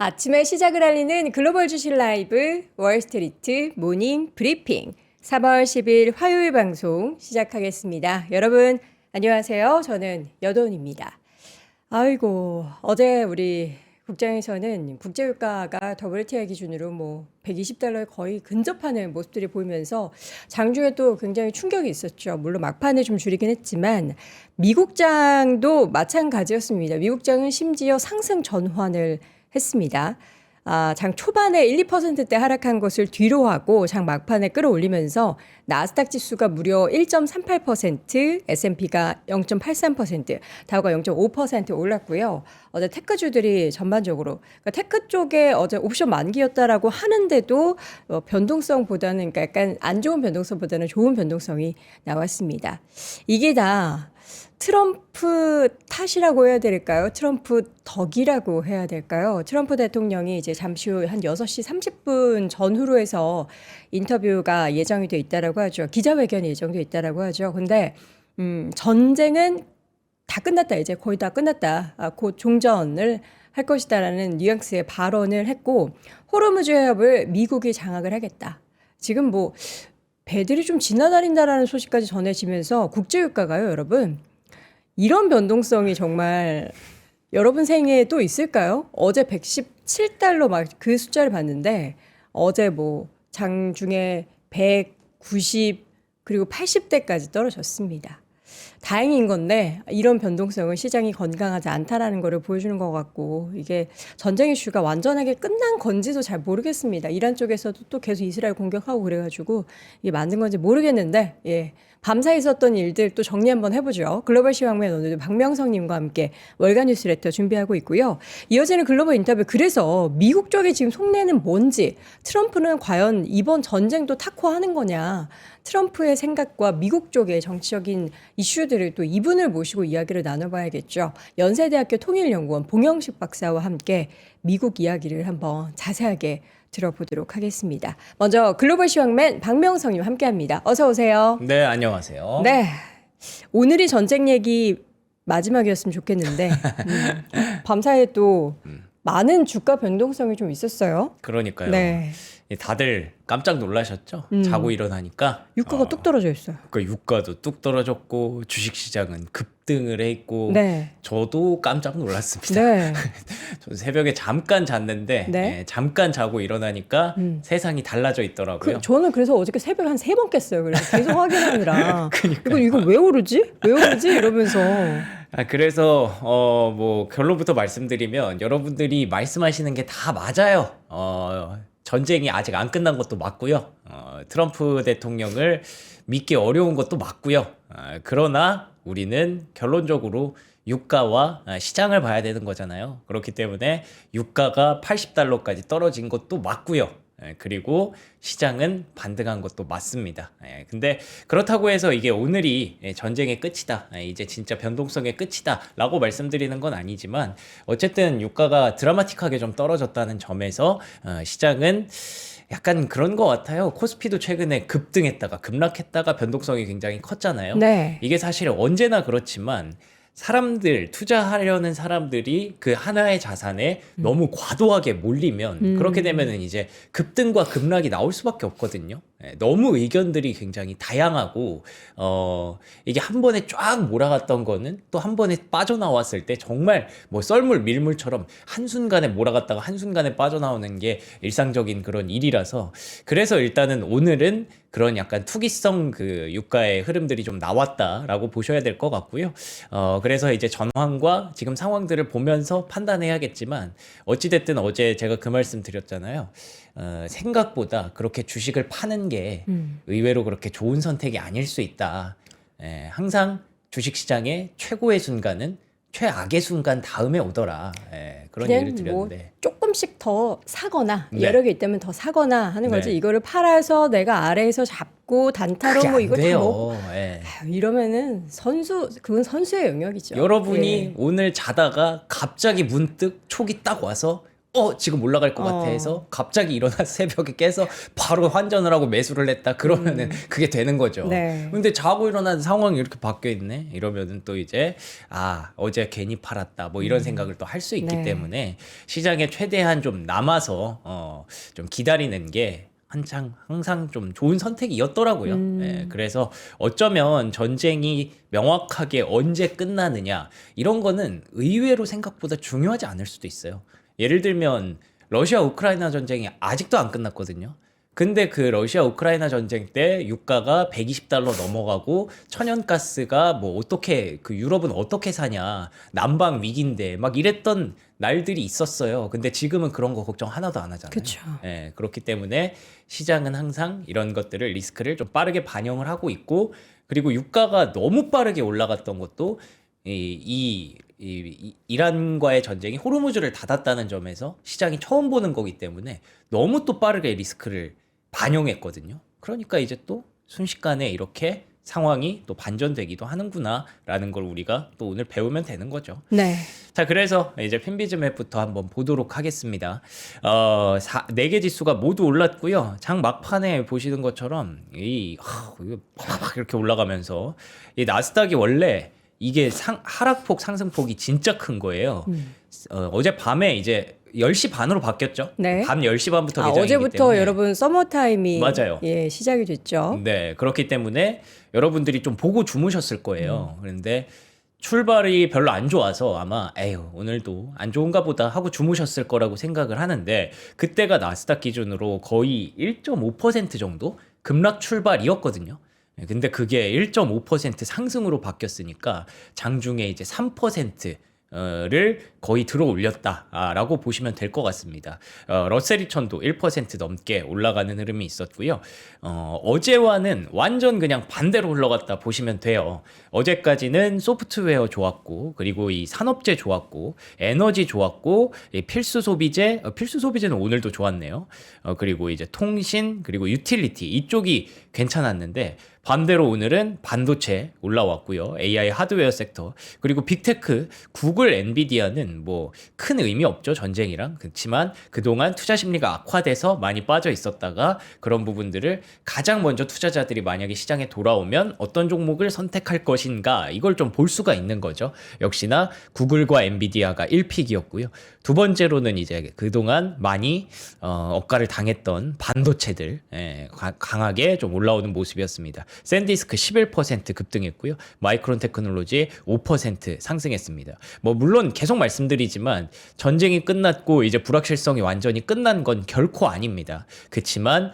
아침의 시작을 알리는 글로벌 주식 라이브 월스트리트 모닝 브리핑 3월 10일 화요일 방송 시작하겠습니다. 여러분 안녕하세요. 저는 여돈입니다. 아이고 어제 우리 국장에서는 국제유가가 WTI 기준으로 뭐 120달러에 거의 근접하는 모습들이 보이면서 장중에 또 굉장히 충격이 있었죠. 물론 막판에 좀 줄이긴 했지만 미국장도 마찬가지였습니다. 미국장은 심지어 상승 전환을 했습니다. 장 초반에 1, 2%대 하락한 것을 뒤로 하고 장 막판에 끌어올리면서 나스닥 지수가 무려 1.38%, S&P가 0.83%, 다우가 0.5% 올랐고요. 어제 테크주들이 전반적으로 그러니까 테크 쪽에 어제 옵션 만기였다라고 하는데도 변동성보다는 그러니까 약간 안 좋은 변동성보다는 좋은 변동성이 나왔습니다. 이게 다 트럼프 탓이라고 해야 될까요? 트럼프 덕이라고 해야 될까요? 트럼프 대통령이 이제 잠시 후 한 6시 30분 전후로 해서 인터뷰가 예정이 돼 있다라고 하죠. 기자회견이 예정돼 있다라고 하죠. 근데 전쟁은 다 끝났다. 이제 거의 다 끝났다. 곧 종전을 할 것이다라는 뉘앙스의 발언을 했고 호르무즈 해협을 미국이 장악을 하겠다. 지금 뭐 배들이 좀 지나다닌다라는 소식까지 전해지면서 국제유가가요, 여러분. 이런 변동성이 정말 여러분 생애에 또 있을까요? 어제 117달러 막 그 숫자를 봤는데 어제 뭐 장중에 190 그리고 80대까지 떨어졌습니다. 다행인 건데 이런 변동성은 시장이 건강하지 않다라는 거를 보여주는 것 같고 이게 전쟁 이슈가 완전하게 끝난 건지도 잘 모르겠습니다. 이란 쪽에서도 또 계속 이스라엘 공격하고 그래가지고 이게 맞는 건지 모르겠는데 예. 밤사이 있었던 일들 또 정리 한번 해보죠. 글로벌 시황맨 오늘도 박명성님과 함께 월간 뉴스레터 준비하고 있고요. 이어지는 글로벌 인터뷰 그래서 미국 쪽에 지금 속내는 뭔지 트럼프는 과연 이번 전쟁도 탁구하는 거냐 트럼프의 생각과 미국 쪽의 정치적인 이슈들을 또 이분을 모시고 이야기를 나눠봐야겠죠. 연세대학교 통일연구원 봉영식 박사와 함께 미국 이야기를 한번 자세하게 들어보도록 하겠습니다. 먼저 글로벌 시황맨 박명성님 함께합니다. 어서 오세요. 네, 안녕하세요. 네, 오늘이 전쟁 얘기 마지막이었으면 좋겠는데 밤사이에 또 많은 주가 변동성이 좀 있었어요. 그러니까요. 네, 다들 깜짝 놀라셨죠? 자고 일어나니까 유가가 뚝 떨어져 있어요. 그 유가도 뚝 떨어졌고 주식시장은 급등을 해 있고 네, 저도 깜짝 놀랐습니다. 네, 저는 새벽에 잠깐 잤는데 네. 잠깐 자고 일어나니까 세상이 달라져 있더라고요. 저는 그래서 어저께 새벽에 한 3번 깼어요. 그래서 계속 확인하느라 이거 왜 오르지? 왜 오르지? 이러면서 그래서 뭐 결론부터 말씀드리면 여러분들이 말씀하시는 게 다 맞아요. 전쟁이 아직 안 끝난 것도 맞고요. 트럼프 대통령을 믿기 어려운 것도 맞고요. 그러나 우리는 결론적으로 유가와 시장을 봐야 되는 거잖아요. 그렇기 때문에 유가가 80달러까지 떨어진 것도 맞고요. 그리고 시장은 반등한 것도 맞습니다. 근데 그렇다고 해서 이게 오늘이 전쟁의 끝이다. 이제 진짜 변동성의 끝이다. 라고 말씀드리는 건 아니지만 어쨌든 유가가 드라마틱하게 좀 떨어졌다는 점에서 시장은 약간 그런 것 같아요. 코스피도 최근에 급등했다가 급락했다가 변동성이 굉장히 컸잖아요. 네. 이게 사실 언제나 그렇지만 사람들, 투자하려는 사람들이 그 하나의 자산에 너무 과도하게 몰리면 그렇게 되면은 이제 급등과 급락이 나올 수밖에 없거든요. 너무 의견들이 굉장히 다양하고 이게 한 번에 쫙 몰아갔던 거는 또 한 번에 빠져나왔을 때 정말 뭐 썰물 밀물처럼 한순간에 몰아갔다가 한순간에 빠져나오는 게 일상적인 그런 일이라서 그래서 일단은 오늘은 그런 약간 투기성 그 유가의 흐름들이 좀 나왔다라고 보셔야 될 것 같고요. 그래서 이제 전황과 지금 상황들을 보면서 판단해야겠지만 어찌됐든 어제 제가 그 말씀 드렸잖아요. 생각보다 그렇게 주식을 파는 게 의외로 그렇게 좋은 선택이 아닐 수 있다. 항상 주식시장의 최고의 순간은 최악의 순간 다음에 오더라. 그런 얘기를 뭐 드렸는데. 조금씩 더 사거나 네. 여러 개 있다면 더 사거나 하는 거지. 네. 이거를 팔아서 내가 아래에서 잡고 단타로 그게 뭐 안 이거 다 돼요. 먹고 이러면은 그건 선수의 영역이죠. 여러분이 예. 오늘 자다가 갑자기 문득 촉이 딱 와서 지금 올라갈 것 같아 해서 갑자기 일어나서 새벽에 깨서 바로 환전을 하고 매수를 했다. 그러면은 그게 되는 거죠. 네. 근데 자고 일어나는 상황이 이렇게 바뀌어 있네. 이러면은 또 이제 어제 괜히 팔았다. 뭐 이런 생각을 또 할 수 있기 네. 때문에 시장에 최대한 좀 남아서 좀 기다리는 게 항상 좀 좋은 선택이었더라고요. 예, 그래서 어쩌면 전쟁이 명확하게 언제 끝나느냐 이런 거는 의외로 생각보다 중요하지 않을 수도 있어요. 예를 들면 러시아 우크라이나 전쟁이 아직도 안 끝났거든요. 근데 그 러시아 우크라이나 전쟁 때 유가가 120달러 넘어가고 천연가스가 뭐 어떻게 그 유럽은 어떻게 사냐 난방 위기인데 막 이랬던 날들이 있었어요. 근데 지금은 그런 거 걱정 하나도 안 하잖아요. 그쵸. 예, 그렇기 때문에 시장은 항상 이런 것들을 리스크를 좀 빠르게 반영을 하고 있고 그리고 유가가 너무 빠르게 올라갔던 것도 이란과의 전쟁이 호르무즈를 닫았다는 점에서 시장이 처음 보는 거기 때문에 너무 또 빠르게 리스크를 반영했거든요. 그러니까 이제 또 순식간에 이렇게 상황이 또 반전되기도 하는구나라는 걸 우리가 또 오늘 배우면 되는 거죠. 네. 자, 그래서 이제 핀비즈맵부터 한번 보도록 하겠습니다. 4개 지수가 모두 올랐고요. 장 막판에 보시는 것처럼 이렇게 올라가면서 이 나스닥이 원래 이게 하락폭 상승폭이 진짜 큰 거예요. 어제 밤에 이제 10시 반으로 바뀌었죠. 네. 밤 10시 반부터 개장이기 어제부터 때문에. 여러분 서머 타임이 맞아요. 예, 시작이 됐죠. 네, 그렇기 때문에 여러분들이 좀 보고 주무셨을 거예요. 그런데 출발이 별로 안 좋아서 아마 오늘도 안 좋은가 보다 하고 주무셨을 거라고 생각을 하는데 그때가 나스닥 기준으로 거의 1.5% 정도 급락 출발이었거든요. 근데 그게 1.5% 상승으로 바뀌었으니까 장중에 이제 3%를 거의 들어 올렸다라고 보시면 될 것 같습니다. 러셀 2000도 1% 넘게 올라가는 흐름이 있었고요. 어제와는 완전 그냥 반대로 흘러갔다 보시면 돼요. 어제까지는 소프트웨어 좋았고 그리고 이 산업재 좋았고 에너지 좋았고 이 필수 소비재는 오늘도 좋았네요. 그리고 이제 통신 그리고 유틸리티 이쪽이 괜찮았는데 반대로 오늘은 반도체 올라왔고요. AI 하드웨어 섹터 그리고 빅테크 구글 엔비디아는 뭐 큰 의미 없죠. 전쟁이랑. 그렇지만 그동안 투자 심리가 악화돼서 많이 빠져 있었다가 그런 부분들을 가장 먼저 투자자들이 만약에 시장에 돌아오면 어떤 종목을 선택할 것인가 이걸 좀 볼 수가 있는 거죠. 역시나 구글과 엔비디아가 1픽이었고요. 두 번째로는 이제 그동안 많이 억가를 당했던 반도체들 강하게 좀 올라오는 모습이었습니다. 샌디스크 11% 급등했고요. 마이크론 테크놀로지 5% 상승했습니다. 뭐 물론 계속 말씀드리지만 전쟁이 끝났고 이제 불확실성이 완전히 끝난 건 결코 아닙니다. 그렇지만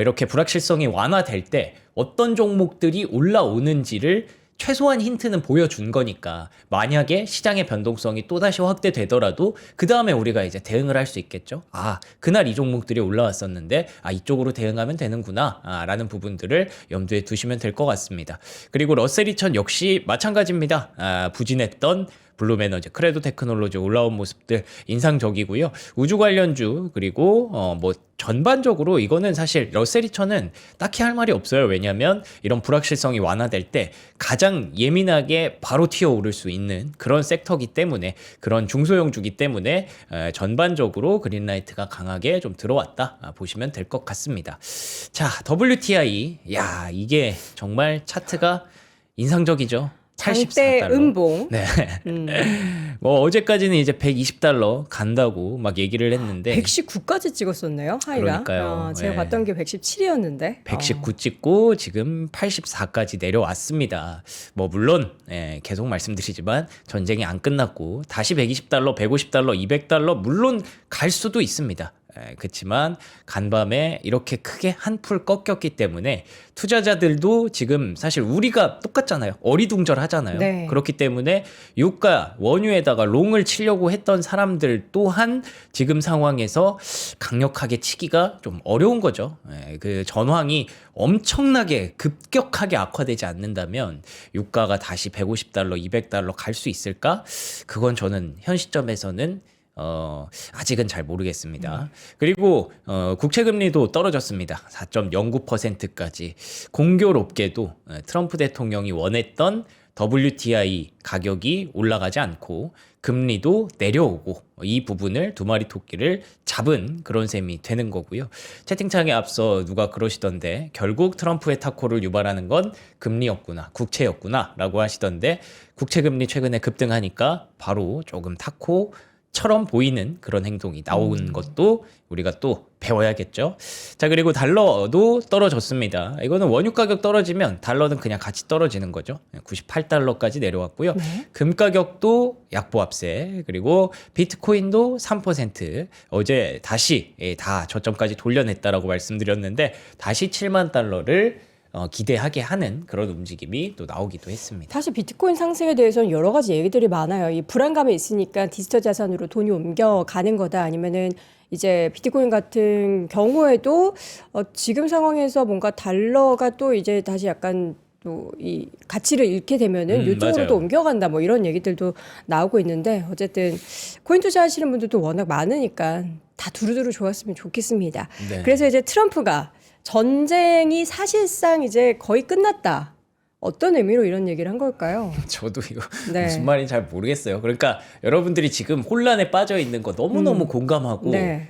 이렇게 불확실성이 완화될 때 어떤 종목들이 올라오는지를 최소한 힌트는 보여준 거니까 만약에 시장의 변동성이 또다시 확대되더라도 그 다음에 우리가 이제 대응을 할 수 있겠죠. 그날 이 종목들이 올라왔었는데 이쪽으로 대응하면 되는구나 라는 부분들을 염두에 두시면 될 것 같습니다. 그리고 러셀 2000 역시 마찬가지입니다. 부진했던 블룸에너지, 크레도 테크놀로지 올라온 모습들 인상적이고요. 우주 관련주 그리고 뭐 전반적으로 이거는 사실 러셀 2000은 딱히 할 말이 없어요. 왜냐하면 이런 불확실성이 완화될 때 가장 예민하게 바로 튀어오를 수 있는 그런 섹터기 때문에 그런 중소형주기 때문에 전반적으로 그린라이트가 강하게 좀 들어왔다 보시면 될 것 같습니다. 자, WTI 이게 정말 차트가 인상적이죠. 장대 84달러. 음봉. 네. 뭐 어제까지는 이제 120달러 간다고 막 얘기를 했는데 119까지 찍었었네요. 하이가. 그러니까요. 제가 예. 봤던 게 117이었는데. 119 찍고 지금 84까지 내려왔습니다. 뭐 물론 계속 말씀드리지만 전쟁이 안 끝났고 다시 120달러, 150달러, 200달러 물론 갈 수도 있습니다. 그렇지만 간밤에 이렇게 크게 한풀 꺾였기 때문에 투자자들도 지금 사실 우리가 똑같잖아요. 어리둥절하잖아요. 네. 그렇기 때문에 유가 원유에다가 롱을 치려고 했던 사람들 또한 지금 상황에서 강력하게 치기가 좀 어려운 거죠. 그 전황이 엄청나게 급격하게 악화되지 않는다면 유가가 다시 150달러, 200달러 갈 수 있을까? 그건 저는 현 시점에서는 아직은 잘 모르겠습니다. 그리고 국채금리도 떨어졌습니다. 4.09%까지 공교롭게도 트럼프 대통령이 원했던 WTI 가격이 올라가지 않고 금리도 내려오고 이 부분을 두 마리 토끼를 잡은 그런 셈이 되는 거고요. 채팅창에 앞서 누가 그러시던데 결국 트럼프의 타코를 유발하는 건 금리였구나, 국채였구나 라고 하시던데 국채금리 최근에 급등하니까 바로 조금 타코처럼 보이는 그런 행동이 나온 것도 우리가 또 배워야겠죠. 자, 그리고 달러도 떨어졌습니다. 이거는 원유 가격 떨어지면 달러는 그냥 같이 떨어지는 거죠. 98달러까지 내려왔고요. 네. 금 가격도 약보합세, 그리고 비트코인도 3%. 어제 다시 다 저점까지 돌려냈다라고 말씀드렸는데 다시 7만 달러를 기대하게 하는 그런 움직임이 또 나오기도 했습니다. 사실 비트코인 상승에 대해서는 여러 가지 얘기들이 많아요. 이 불안감이 있으니까 디지털 자산으로 돈이 옮겨가는 거다. 아니면은 이제 비트코인 같은 경우에도 지금 상황에서 뭔가 달러가 또 이제 다시 약간 또 이 가치를 잃게 되면은 이쪽으로 맞아요. 또 옮겨간다 뭐 이런 얘기들도 나오고 있는데 어쨌든 코인 투자하시는 분들도 워낙 많으니까 다 두루두루 좋았으면 좋겠습니다. 네. 그래서 이제 트럼프가 전쟁이 사실상 이제 거의 끝났다. 어떤 의미로 이런 얘기를 한 걸까요? 저도 이거 네. 무슨 말인지 잘 모르겠어요. 그러니까 여러분들이 지금 혼란에 빠져 있는 거 너무너무 공감하고 네.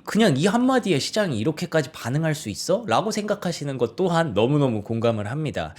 그냥 이 한마디에 시장이 이렇게까지 반응할 수 있어? 라고 생각하시는 것 또한 너무너무 공감을 합니다.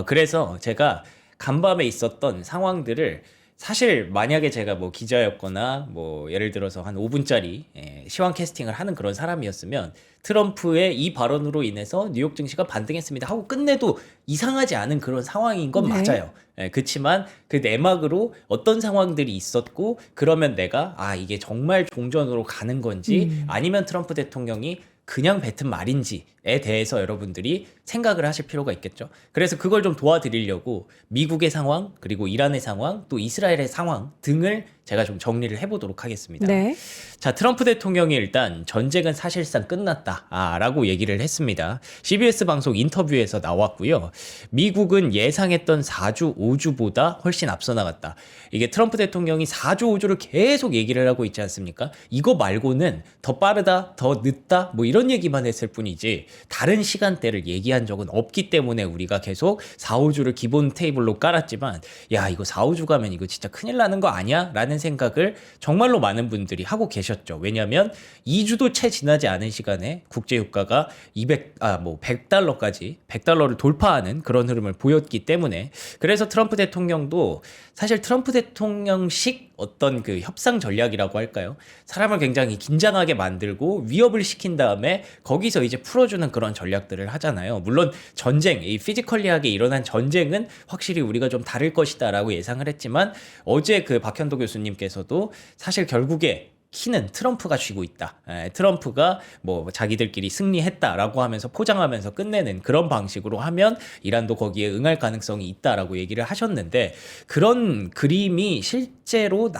그래서 제가 간밤에 있었던 상황들을 사실 만약에 제가 뭐 기자였거나 뭐 예를 들어서 한 5분짜리 시황 캐스팅을 하는 그런 사람이었으면 트럼프의 이 발언으로 인해서 뉴욕 증시가 반등했습니다 하고 끝내도 이상하지 않은 그런 상황인 건 네. 맞아요. 그렇지만 그 내막으로 어떤 상황들이 있었고 그러면 내가 이게 정말 종전으로 가는 건지 아니면 트럼프 대통령이 그냥 뱉은 말인지에 대해서 여러분들이 생각을 하실 필요가 있겠죠. 그래서 그걸 좀 도와드리려고 미국의 상황, 그리고 이란의 상황, 또 이스라엘의 상황 등을 제가 좀 정리를 해보도록 하겠습니다. 네. 자, 트럼프 대통령이 일단 전쟁은 사실상 끝났다라고 얘기를 했습니다. CBS 방송 인터뷰에서 나왔고요. 미국은 예상했던 4주, 5주보다 훨씬 앞서 나갔다. 이게 트럼프 대통령이 4주, 5주를 계속 얘기를 하고 있지 않습니까? 이거 말고는 더 빠르다, 더 늦다, 뭐 이런 얘기만 했을 뿐이지 다른 시간대를 얘기한 적은 없기 때문에 우리가 계속 4, 5주를 기본 테이블로 깔았지만 야, 이거 4, 5주 가면 이거 진짜 큰일 나는 거 아니야? 라는 생각을 정말로 많은 분들이 하고 계셨죠. 왜냐하면 2주도 채 지나지 않은 시간에 국제유가가 100달러까지 100달러를 돌파하는 그런 흐름을 보였기 때문에 그래서 트럼프 대통령도 사실 트럼프 대통령식 어떤 그 협상 전략이라고 할까요? 사람을 굉장히 긴장하게 만들고 위협을 시킨 다음에 거기서 이제 풀어주는 그런 전략들을 하잖아요. 물론 전쟁, 이 피지컬리하게 일어난 전쟁은 확실히 우리가 좀 다를 것이다라고 예상을 했지만 어제 그 박현도 교수님께서도 사실 결국에 키는 트럼프가 쥐고 있다. 트럼프가 뭐 자기들끼리 승리했다라고 하면서 포장하면서 끝내는 그런 방식으로 하면 이란도 거기에 응할 가능성이 있다라고 얘기를 하셨는데 그런 그림이 실제로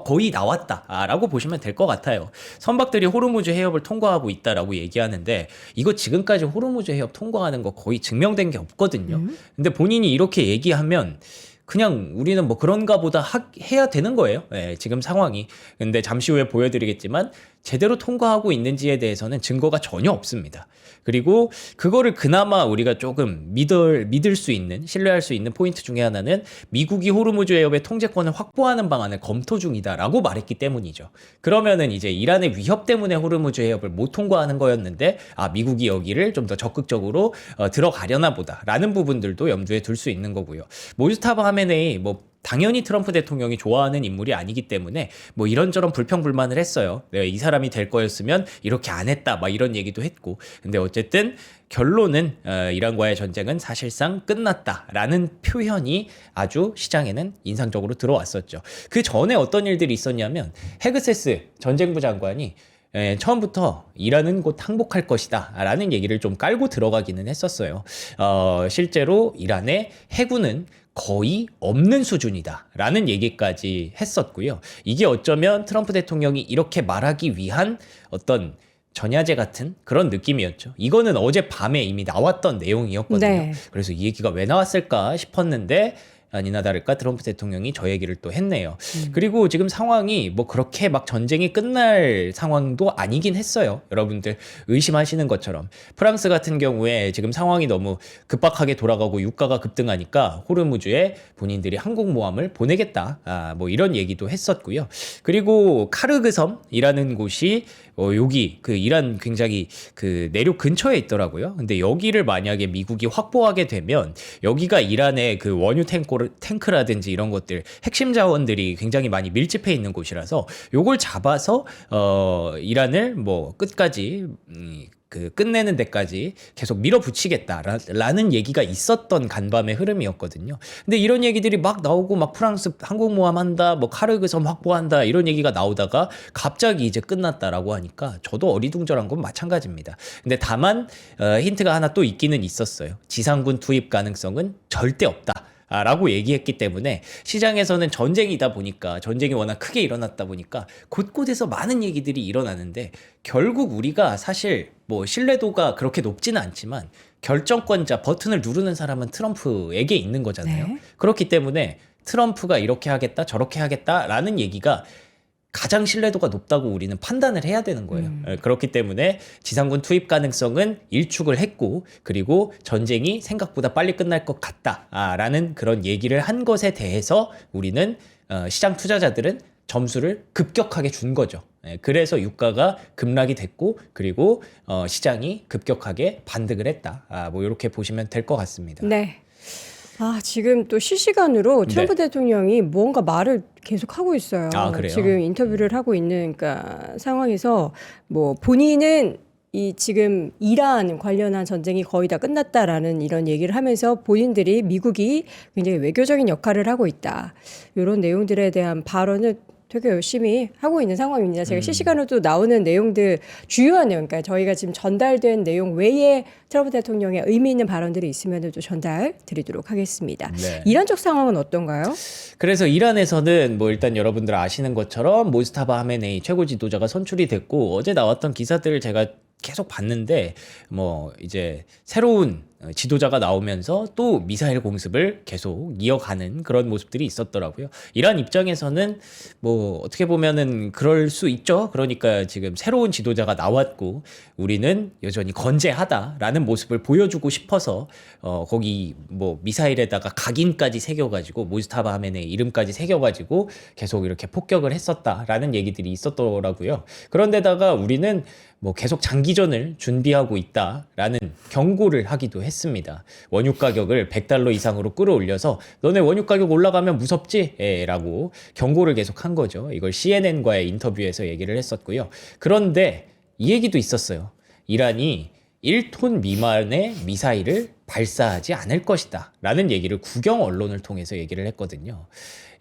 거의 나왔다라고 보시면 될 것 같아요. 선박들이 호르무즈 해협을 통과하고 있다라고 얘기하는데 이거 지금까지 호르무즈 해협 통과하는 거 거의 증명된 게 없거든요. 근데 본인이 이렇게 얘기하면 그냥 우리는 뭐 그런가 보다 해야 되는 거예요. 지금 상황이. 근데 잠시 후에 보여드리겠지만 제대로 통과하고 있는지에 대해서는 증거가 전혀 없습니다. 그리고 그거를 그나마 우리가 조금 믿을 수 있는, 신뢰할 수 있는 포인트 중에 하나는 미국이 호르무즈 해협의 통제권을 확보하는 방안을 검토 중이다라고 말했기 때문이죠. 그러면은 이제 이란의 위협 때문에 호르무즈 해협을 못 통과하는 거였는데 미국이 여기를 좀 더 적극적으로 들어가려나 보다라는 부분들도 염두에 둘 수 있는 거고요. 모주타바 하메네이 당연히 트럼프 대통령이 좋아하는 인물이 아니기 때문에 뭐 이런저런 불평불만을 했어요. 내가 이 사람이 될 거였으면 이렇게 안 했다 막 이런 얘기도 했고 근데 어쨌든 결론은 이란과의 전쟁은 사실상 끝났다라는 표현이 아주 시장에는 인상적으로 들어왔었죠. 그 전에 어떤 일들이 있었냐면 헤그세스 전쟁부 장관이 처음부터 이란은 곧 항복할 것이다 라는 얘기를 좀 깔고 들어가기는 했었어요. 실제로 이란의 해군은 거의 없는 수준이다 라는 얘기까지 했었고요. 이게 어쩌면 트럼프 대통령이 이렇게 말하기 위한 어떤 전야제 같은 그런 느낌이었죠. 이거는 어젯밤에 이미 나왔던 내용이었거든요. 네. 그래서 이 얘기가 왜 나왔을까 싶었는데 아니나 다를까 트럼프 대통령이 저 얘기를 또 했네요. 그리고 지금 상황이 뭐 그렇게 막 전쟁이 끝날 상황도 아니긴 했어요. 여러분들 의심하시는 것처럼 프랑스 같은 경우에 지금 상황이 너무 급박하게 돌아가고 유가가 급등하니까 호르무즈에 본인들이 항공모함을 보내겠다. 뭐 이런 얘기도 했었고요. 그리고 카르그 섬이라는 곳이 여기 그 이란 굉장히 그 내륙 근처에 있더라고요. 근데 여기를 만약에 미국이 확보하게 되면 여기가 이란의 그 원유 탱크라든지 이런 것들 핵심 자원들이 굉장히 많이 밀집해 있는 곳이라서 요걸 잡아서 이란을 뭐 끝까지 그 끝내는 데까지 계속 밀어붙이겠다라는 얘기가 있었던 간밤의 흐름이었거든요. 근데 이런 얘기들이 막 나오고 막 프랑스 항공모함 한다, 뭐 카르그 섬 확보한다 이런 얘기가 나오다가 갑자기 이제 끝났다라고 하니까 저도 어리둥절한 건 마찬가지입니다. 근데 다만 힌트가 하나 또 있기는 있었어요. 지상군 투입 가능성은 절대 없다. 라고 얘기했기 때문에 시장에서는 전쟁이다 보니까 전쟁이 워낙 크게 일어났다 보니까 곳곳에서 많은 얘기들이 일어나는데 결국 우리가 사실 뭐 신뢰도가 그렇게 높지는 않지만 결정권자 버튼을 누르는 사람은 트럼프에게 있는 거잖아요. 네. 그렇기 때문에 트럼프가 이렇게 하겠다 저렇게 하겠다라는 얘기가 가장 신뢰도가 높다고 우리는 판단을 해야 되는 거예요. 그렇기 때문에 지상군 투입 가능성은 일축을 했고 그리고 전쟁이 생각보다 빨리 끝날 것 같다라는 그런 얘기를 한 것에 대해서 우리는 시장 투자자들은 점수를 급격하게 준 거죠. 그래서 유가가 급락이 됐고 그리고 시장이 급격하게 반등을 했다. 뭐 이렇게 보시면 될 것 같습니다. 네. 지금 또 실시간으로 트럼프 네. 대통령이 뭔가 말을 계속 하고 있어요. 그래요? 지금 인터뷰를 하고 있는 그러니까 상황에서 뭐 본인은 이 지금 이란 관련한 전쟁이 거의 다 끝났다라는 이런 얘기를 하면서 본인들이 미국이 굉장히 외교적인 역할을 하고 있다. 이런 내용들에 대한 발언을 되게 열심히 하고 있는 상황입니다. 제가 실시간으로 또 나오는 내용들, 주요한 내용, 그러니까 저희가 지금 전달된 내용 외에 트럼프 대통령의 의미 있는 발언들이 있으면 또 전달 드리도록 하겠습니다. 네. 이란 쪽 상황은 어떤가요? 그래서 이란에서는 뭐 일단 여러분들 아시는 것처럼 모스타바 하메네이 최고 지도자가 선출이 됐고 어제 나왔던 기사들을 제가 계속 봤는데 뭐 이제 새로운 지도자가 나오면서 또 미사일 공습을 계속 이어가는 그런 모습들이 있었더라고요. 이란 입장에서는 뭐 어떻게 보면은 그럴 수 있죠. 그러니까 지금 새로운 지도자가 나왔고 우리는 여전히 건재하다라는 모습을 보여주고 싶어서 거기 뭐 미사일에다가 각인까지 새겨가지고 모스타바 하메네이 이름까지 새겨가지고 계속 이렇게 폭격을 했었다라는 얘기들이 있었더라고요. 그런데다가 우리는 뭐 계속 장기전을 준비하고 있다라는 경고를 하기도 했습니다. 원유 가격을 $100 이상으로 끌어올려서 너네 원유 가격 올라가면 무섭지? 라고 경고를 계속 한 거죠. 이걸 CNN과의 인터뷰에서 얘기를 했었고요. 그런데 이 얘기도 있었어요. 이란이 1톤 미만의 미사일을 발사하지 않을 것이다 라는 얘기를 국영 언론을 통해서 얘기를 했거든요.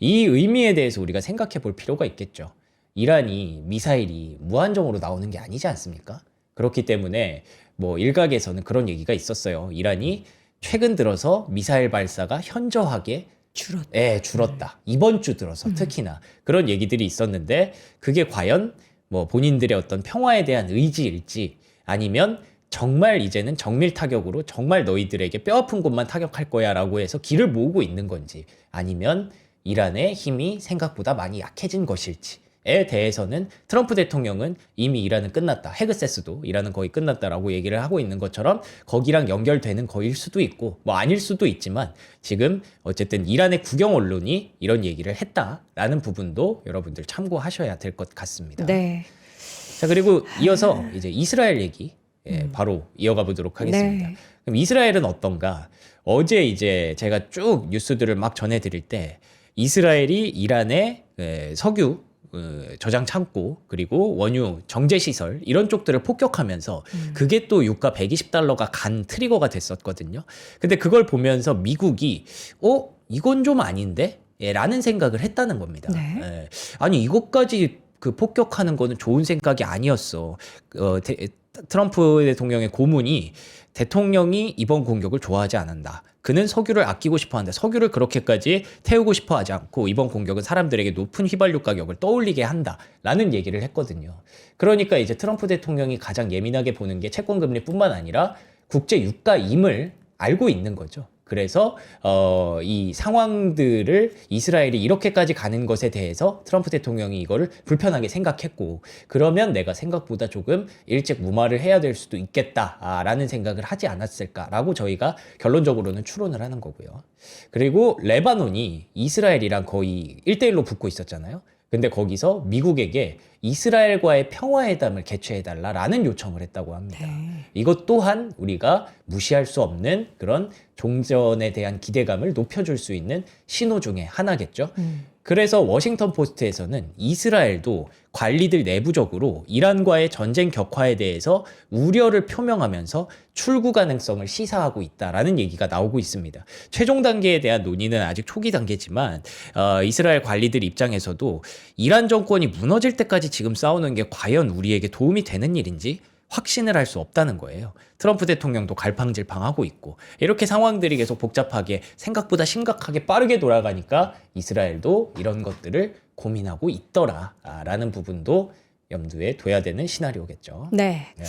이 의미에 대해서 우리가 생각해 볼 필요가 있겠죠. 이란이 미사일이 무한정으로 나오는 게 아니지 않습니까? 그렇기 때문에 뭐 일각에서는 그런 얘기가 있었어요. 이란이 최근 들어서 미사일 발사가 현저하게 줄었다. 이번 주 들어서 특히나 그런 얘기들이 있었는데 그게 과연 뭐 본인들의 어떤 평화에 대한 의지일지 아니면 정말 이제는 정밀 타격으로 정말 너희들에게 뼈아픈 곳만 타격할 거야 라고 해서 기를 모으고 있는 건지 아니면 이란의 힘이 생각보다 많이 약해진 것일지 에 대해서는 트럼프 대통령은 이미 이란은 끝났다. 헤그세스도 이란은 거의 끝났다라고 얘기를 하고 있는 것처럼 거기랑 연결되는 거일 수도 있고 뭐 아닐 수도 있지만 지금 어쨌든 이란의 국영 언론이 이런 얘기를 했다라는 부분도 여러분들 참고하셔야 될 것 같습니다. 네. 자 그리고 이어서 이제 이스라엘 얘기 바로 이어가 보도록 하겠습니다. 네. 그럼 이스라엘은 어떤가? 어제 이제 제가 쭉 뉴스들을 막 전해드릴 때 이스라엘이 이란의 석유 저장 창고 그리고 원유 정제 시설 이런 쪽들을 폭격하면서 그게 또 유가 $120가 간 트리거가 됐었거든요. 근데 그걸 보면서 미국이 이건 좀 아닌데? 라는 생각을 했다는 겁니다. 네. 아니 이것까지 그 폭격하는 거는 좋은 생각이 아니었어. 트럼프 대통령의 고문이 대통령이 이번 공격을 좋아하지 않는다. 그는 석유를 아끼고 싶어 한다. 석유를 그렇게까지 태우고 싶어 하지 않고 이번 공격은 사람들에게 높은 휘발유 가격을 떠올리게 한다. 라는 얘기를 했거든요. 그러니까 이제 트럼프 대통령이 가장 예민하게 보는 게 채권금리뿐만 아니라 국제 유가임을 알고 있는 거죠. 그래서 이 상황들을 이스라엘이 이렇게까지 가는 것에 대해서 트럼프 대통령이 이거를 불편하게 생각했고, 그러면 내가 생각보다 조금 일찍 무마를 해야 될 수도 있겠다라는 생각을 하지 않았을까라고 저희가 결론적으로는 추론을 하는 거고요. 그리고 레바논이 이스라엘이랑 거의 1대1로 붙고 있었잖아요. 근데 거기서 미국에게 이스라엘과의 평화회담을 개최해달라라는 요청을 했다고 합니다. 네. 이것 또한 우리가 무시할 수 없는 그런 종전에 대한 기대감을 높여줄 수 있는 신호 중에 하나겠죠. 그래서 워싱턴 포스트에서는 이스라엘도 관리들 내부적으로 이란과의 전쟁 격화에 대해서 우려를 표명하면서 출구 가능성을 시사하고 있다라는 얘기가 나오고 있습니다. 최종 단계에 대한 논의는 아직 초기 단계지만 이스라엘 관리들 입장에서도 이란 정권이 무너질 때까지 지금 싸우는 게 과연 우리에게 도움이 되는 일인지 확신을 할 수 없다는 거예요. 트럼프 대통령도 갈팡질팡하고 있고, 이렇게 상황들이 계속 복잡하게 생각보다 심각하게 빠르게 돌아가니까 이스라엘도 이런 것들을 고민하고 있더라라는 부분도 염두에 둬야 되는 시나리오겠죠. 네. 네.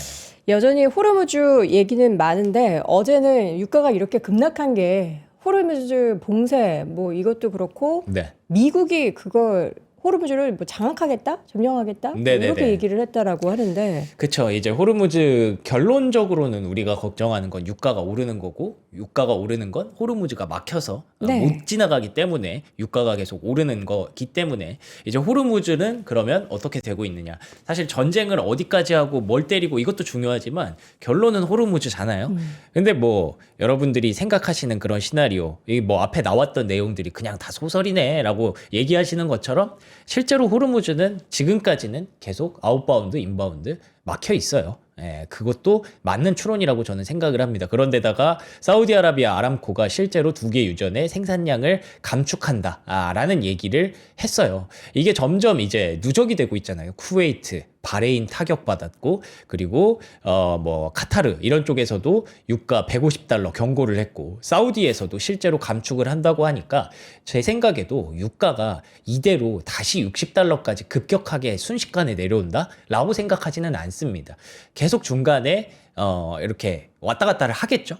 여전히 호르무즈 얘기는 많은데 어제는 유가가 이렇게 급락한 게 호르무즈 봉쇄 뭐 이것도 그렇고 네. 미국이 그걸 호르무즈를 뭐 장악하겠다? 점령하겠다? 뭐 네네네. 이렇게 얘기를 했다라고 하는데 그쵸. 이제 호르무즈 결론적으로는 우리가 걱정하는 건 유가가 오르는 거고, 유가가 오르는 건 호르무즈가 막혀서 네. 못 지나가기 때문에 유가가 계속 오르는 거기 때문에 이제 호르무즈는 그러면 어떻게 되고 있느냐. 사실 전쟁을 어디까지 하고 뭘 때리고 이것도 중요하지만 결론은 호르무즈잖아요. 근데 뭐 여러분들이 생각하시는 그런 시나리오, 이 뭐 앞에 나왔던 내용들이 그냥 다 소설이네라고 얘기하시는 것처럼 실제로 호르무즈는 지금까지는 계속 아웃바운드, 인바운드 막혀 있어요. 예, 그것도 맞는 추론이라고 저는 생각을 합니다. 그런데다가 사우디아라비아 아람코가 실제로 두 개 유전의 생산량을 감축한다라는 얘기를 했어요. 이게 점점 이제 누적이 되고 있잖아요. 쿠웨이트, 바레인 타격받았고, 그리고 뭐 카타르 이런 쪽에서도 유가 150달러 경고를 했고, 사우디에서도 실제로 감축을 한다고 하니까 제 생각에도 유가가 이대로 다시 60달러까지 급격하게 순식간에 내려온다라고 생각하지는 않습니다. 계속 중간에 이렇게 왔다 갔다를 하겠죠.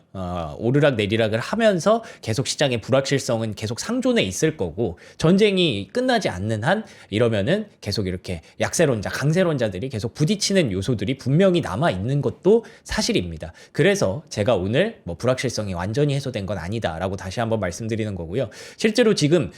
오르락 내리락을 하면서 계속 시장의 불확실성은 계속 상존해 있을 거고, 전쟁이 끝나지 않는 한 이러면은 계속 이렇게 약세론자, 강세론자들이 계속 부딪히는 요소들이 분명히 남아 있는 것도 사실입니다. 그래서 제가 오늘 뭐 불확실성이 완전히 해소된 건 아니다라고 다시 한번 말씀드리는 거고요. 실제로 지금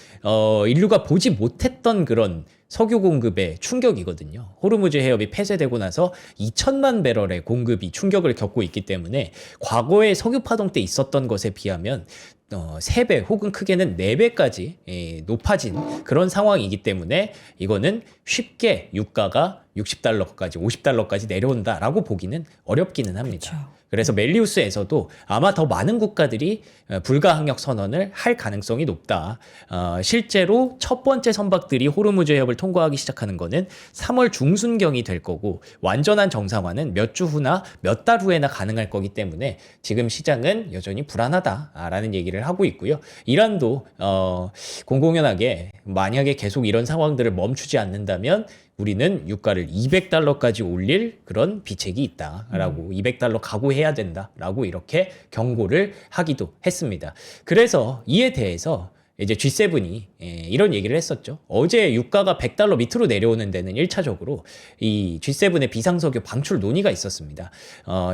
인류가 보지 못했던 그런 석유 공급의 충격이거든요. 호르무즈 해협이 폐쇄되고 나서 2천만 배럴의 공급이 충격을 겪고 있기 때문에 과거에 석유 파동 때 있었던 것에 비하면 3배 혹은 크게는 4배까지 높아진 그런 상황이기 때문에 이거는 쉽게 유가가 60달러까지 50달러까지 내려온다라고 보기는 어렵기는 합니다. 그렇죠. 그래서 멜리우스에서도 아마 더 많은 국가들이 불가항력 선언을 할 가능성이 높다. 실제로 첫 번째 선박들이 호르무즈 해협을 통과하기 시작하는 거는 3월 중순경이 될 거고, 완전한 정상화는 몇 주 후나 몇 달 후에나 가능할 거기 때문에 지금 시장은 여전히 불안하다라는 얘기를 하고 있고요. 이란도 공공연하게 만약에 계속 이런 상황들을 멈추지 않는다면 우리는 유가를 200달러까지 올릴 그런 비책이 있다라고 200달러 각오해야 된다라고 이렇게 경고를 하기도 했습니다. 그래서 이에 대해서 이제 G7이 이런 얘기를 했었죠. 어제 유가가 100달러 밑으로 내려오는 데는 1차적으로 이 G7의 비상석유 방출 논의가 있었습니다.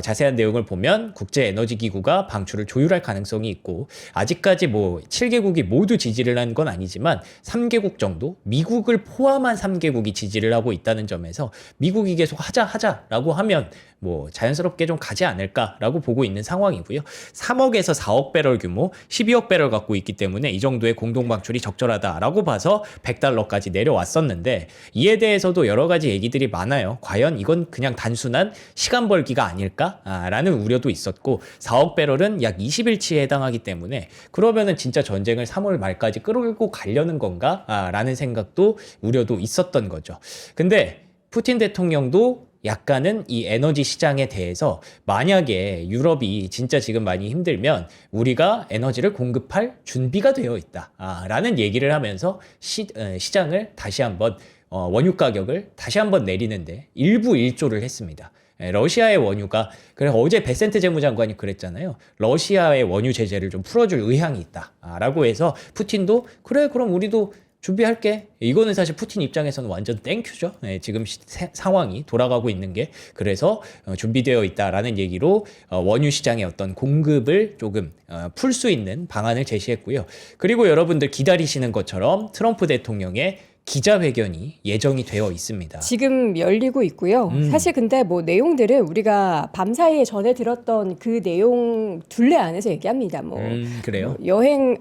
자세한 내용을 보면 국제에너지기구가 방출을 조율할 가능성이 있고, 아직까지 뭐 7개국이 모두 지지를 한 건 아니지만 3개국 정도, 미국을 포함한 3개국이 지지를 하고 있다는 점에서 미국이 계속 하자라고 하면 뭐 자연스럽게 좀 가지 않을까라고 보고 있는 상황이고요. 3억에서 4억 배럴 규모, 12억 배럴 갖고 있기 때문에 이 정도의 공동 방출이 적절하다라고 봐서 100달러까지 내려왔었는데, 이에 대해서도 여러 가지 얘기들이 많아요. 과연 이건 그냥 단순한 시간 벌기가 아닐까라는 우려도 있었고, 4억 배럴은 약 20일치에 해당하기 때문에 그러면은 진짜 전쟁을 3월 말까지 끌고 가려는 건가라는 생각도 우려도 있었던 거죠. 근데 푸틴 대통령도 약간은 이 에너지 시장에 대해서 만약에 유럽이 진짜 지금 많이 힘들면 우리가 에너지를 공급할 준비가 되어 있다 라는 얘기를 하면서 시장을 다시 한번 원유 가격을 다시 한번 내리는데 일부 일조를 했습니다. 러시아의 원유가 그래 어제 베센트 재무장관이 그랬잖아요. 러시아의 원유 제재를 좀 풀어줄 의향이 있다라고 해서 푸틴도 그래 그럼 우리도 준비할게. 이거는 사실 푸틴 입장에서는 완전 땡큐죠. 지금 상황이 돌아가고 있는 게 그래서 준비되어 있다라는 얘기로 원유 시장의 어떤 공급을 조금 풀 수 있는 방안을 제시했고요. 그리고 여러분들 기다리시는 것처럼 트럼프 대통령의 기자회견이 예정이 되어 있습니다. 지금 열리고 있고요. 사실 근데 뭐 내용들을 우리가 밤사이에 전해 들었던 그 내용 둘레 안에서 얘기합니다. 뭐 그래요? 여행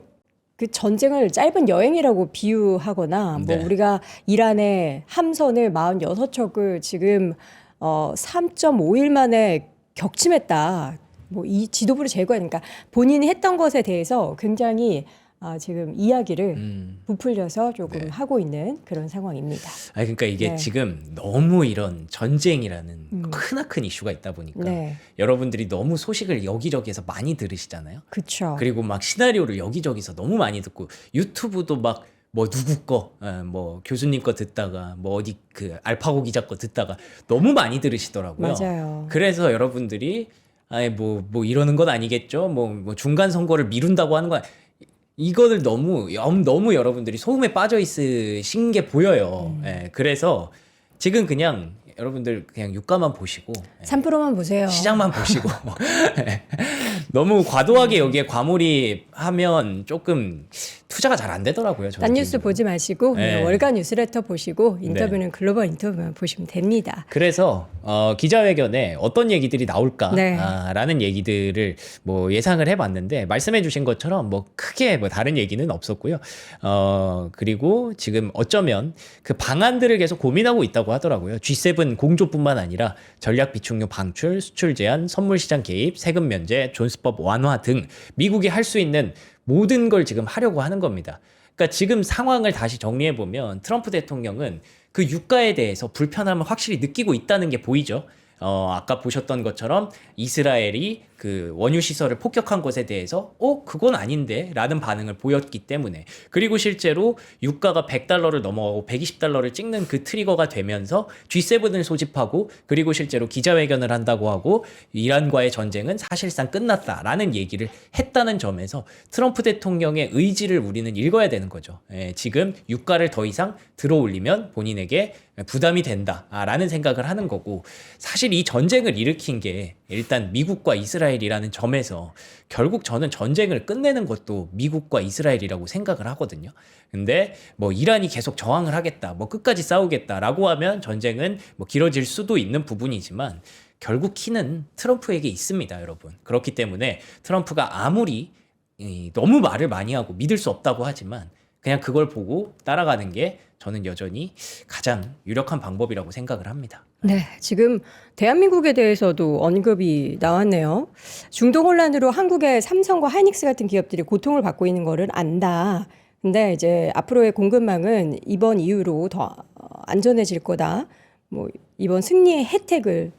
그 전쟁을 짧은 여행이라고 비유하거나 뭐 네. 우리가 이란의 함선을 46척을 지금 3.5일 만에 격침했다. 뭐 이 지도부를 제거하니까 본인이 했던 것에 대해서 굉장히 지금 이야기를 부풀려서 조금 하고 있는 그런 상황입니다. 아니 그러니까 이게 네. 지금 너무 이런 전쟁이라는 크나큰 이슈가 있다 보니까 네. 여러분들이 너무 소식을 여기저기에서 많이 들으시잖아요. 그렇죠. 그리고 막 시나리오를 여기저기서 너무 많이 듣고 유튜브도 막 뭐 누구 거, 뭐 교수님 거 듣다가 뭐 어디 그 알파고 기자 거 듣다가 너무 많이 들으시더라고요. 맞아요. 그래서 여러분들이 아예 뭐 이러는 건 아니겠죠. 뭐 중간 선거를 미룬다고 하는 건 이거를 너무 여러분들이 소음에 빠져 있으신 게 보여요. 예, 그래서 지금 그냥 여러분들 그냥 유가만 보시고 3%만 보세요. 시장만 보시고 너무 과도하게 여기에 과몰입하면 조금 투자가 잘 안 되더라고요. 저는 딴 뉴스 개인적으로. 보지 마시고 네. 월간 뉴스레터 보시고 인터뷰는 글로벌 인터뷰만 보시면 됩니다. 그래서 기자회견에 어떤 얘기들이 나올까라는 네. 얘기들을 뭐 예상을 해봤는데 말씀해주신 것처럼 뭐 크게 뭐 다른 얘기는 없었고요. 그리고 지금 어쩌면 그 방안들을 계속 고민하고 있다고 하더라고요. G7 공조뿐만 아니라 전략 비축료 방출, 수출 제한, 선물 시장 개입, 세금 면제, 존스법 완화 등 미국이 할 수 있는 모든 걸 지금 하려고 하는 겁니다. 그러니까 지금 상황을 다시 정리해 보면 트럼프 대통령은 그 유가에 대해서 불편함을 확실히 느끼고 있다는 게 보이죠. 아까 보셨던 것처럼 이스라엘이 그 원유 시설을 폭격한 것에 대해서 그건 아닌데 라는 반응을 보였기 때문에 그리고 실제로 유가가 $100를 넘어가고 $120를 찍는 그 트리거가 되면서 G7을 소집하고 그리고 실제로 기자회견을 한다고 하고 이란과의 전쟁은 사실상 끝났다라는 얘기를 했다는 점에서 트럼프 대통령의 의지를 우리는 읽어야 되는 거죠. 지금 유가를 더 이상 들어올리면 본인에게 부담이 된다라는 생각을 하는 거고 사실 이 전쟁을 일으킨 게 일단 미국과 이스라엘이라는 점에서 결국 저는 전쟁을 끝내는 것도 미국과 이스라엘이라고 생각을 하거든요. 근데 뭐 이란이 계속 저항을 하겠다, 뭐 끝까지 싸우겠다라고 하면 전쟁은 뭐 길어질 수도 있는 부분이지만 결국 키는 트럼프에게 있습니다, 여러분. 그렇기 때문에 트럼프가 아무리 너무 말을 많이 하고 믿을 수 없다고 하지만 그냥 그걸 보고 따라가는 게 저는 여전히 가장 유력한 방법이라고 생각을 합니다. 네, 지금 대한민국에 대해서도 언급이 나왔네요. 중동 혼란으로 한국의 삼성과 하이닉스 같은 기업들이 고통을 받고 있는 거를 안다. 근데 이제 앞으로의 공급망은 이번 이후로 더 안전해질 거다. 뭐 이번 승리의 혜택을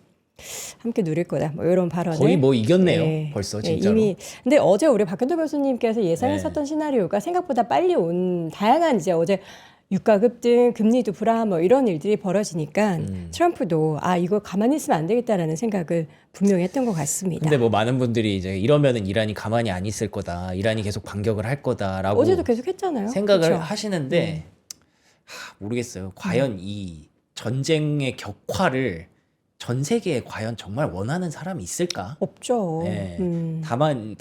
함께 누릴 거다. 뭐 이런 발언을 거의 뭐 이겼네요. 네, 벌써 네, 진짜로. 이미 근데 어제 우리 박현도 교수님께서 예상했었던 네. 시나리오가 생각보다 빨리 온 다양한 이제 어제 유가 급등, 금리도 불안 뭐 이런 일들이 벌어지니까 트럼프도 이거 가만히 있으면 안 되겠다라는 생각을 분명히 했던 것 같습니다. 근데 뭐 많은 분들이 이제 이러면은 이란이 가만히 안 있을 거다. 이란이 계속 반격을 할 거다라고 어제도 계속 했잖아요. 생각을 그쵸? 하시는데 모르겠어요. 과연 이 전쟁의 격화를 전 세계에 과연 정말 원하는 사람이 있을까? 없죠. 네. 다만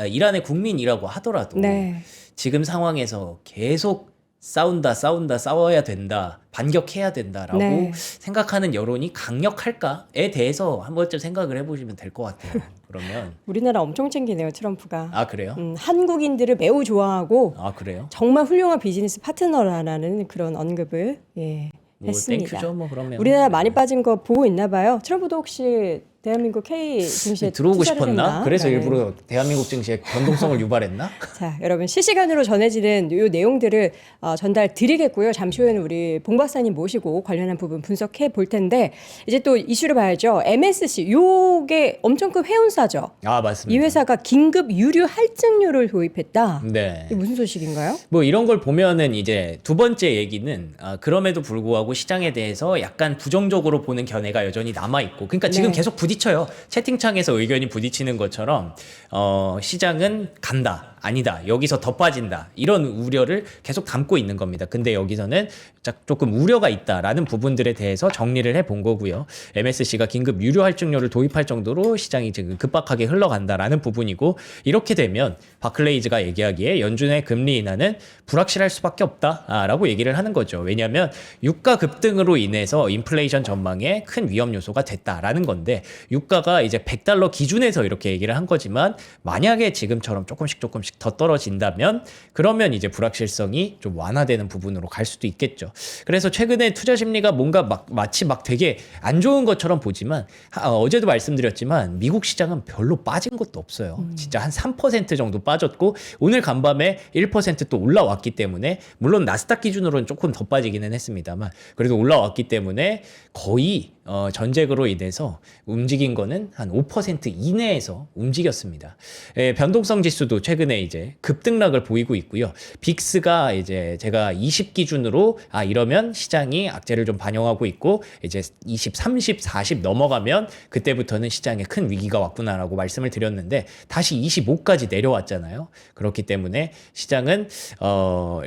이란의 국민이라고 하더라도 네. 지금 상황에서 계속 싸워야 된다, 반격해야 된다라고 네. 생각하는 여론이 강력할까에 대해서 한 번쯤 생각을 해보시면 될 것 같아요. 그러면 우리나라 엄청 챙기네요, 트럼프가. 그래요? 한국인들을 매우 좋아하고 그래요? 정말 훌륭한 비즈니스 파트너라는 그런 언급을 뭐 했습니다. 땡큐죠, 뭐 그러면. 우리나라 많이 빠진 거 보고 있나 봐요. 트럼프도 혹시 대한민국 K 증시에 들어오고 투자를 싶었나? 했나? 그래서 라는. 일부러 대한민국 증시에 변동성을 유발했나? 자, 여러분 실시간으로 전해지는 이 내용들을 전달 드리겠고요. 잠시 후에는 우리 봉 박사님 모시고 관련한 부분 분석해 볼 텐데 이제 또 이슈를 봐야죠. MSC 요게 엄청 큰 회원사죠. 아, 이 맞습니다. 회사가 긴급 유류 할증료를 도입했다. 네. 이게 무슨 소식인가요? 뭐 이런 걸 보면은 이제 두 번째 얘기는 그럼에도 불구하고 시장에 대해서 약간 부정적으로 보는 견해가 여전히 남아 있고, 그러니까 지금 네. 계속 부딪혀요. 채팅창에서 의견이 부딪히는 것처럼 시장은 간다, 아니다, 여기서 더 빠진다, 이런 우려를 계속 담고 있는 겁니다. 근데 여기서는 조금 우려가 있다라는 부분들에 대해서 정리를 해본 거고요. MSC가 긴급 유료 할증료를 도입할 정도로 시장이 지금 급박하게 흘러간다라는 부분이고, 이렇게 되면 바클레이즈가 얘기하기에 연준의 금리 인하는 불확실할 수밖에 없다라고 얘기를 하는 거죠. 왜냐하면 유가 급등으로 인해서 인플레이션 전망에 큰 위험 요소가 됐다라는 건데, 유가가 이제 $100 기준에서 이렇게 얘기를 한 거지만 만약에 지금처럼 조금씩 더 떨어진다면 그러면 이제 불확실성이 좀 완화되는 부분으로 갈 수도 있겠죠. 그래서 최근에 투자 심리가 뭔가 마치 되게 안 좋은 것처럼 보지만 어제도 말씀드렸지만 미국 시장은 별로 빠진 것도 없어요. 진짜 한 3% 정도 빠졌고 오늘 간밤에 1% 또 올라왔기 때문에, 물론 나스닥 기준으로는 조금 더 빠지기는 했습니다만 그래도 올라왔기 때문에 거의 전쟁으로 인해서 움직인 거는 한 5% 이내에서 움직였습니다. 변동성 지수도 최근에 이제 급등락을 보이고 있고요. 빅스가 이제 제가 20 기준으로 이러면 시장이 악재를 좀 반영하고 있고 이제 20, 30, 40 넘어가면 그때부터는 시장에 큰 위기가 왔구나라고 말씀을 드렸는데 다시 25까지 내려왔잖아요. 그렇기 때문에 시장은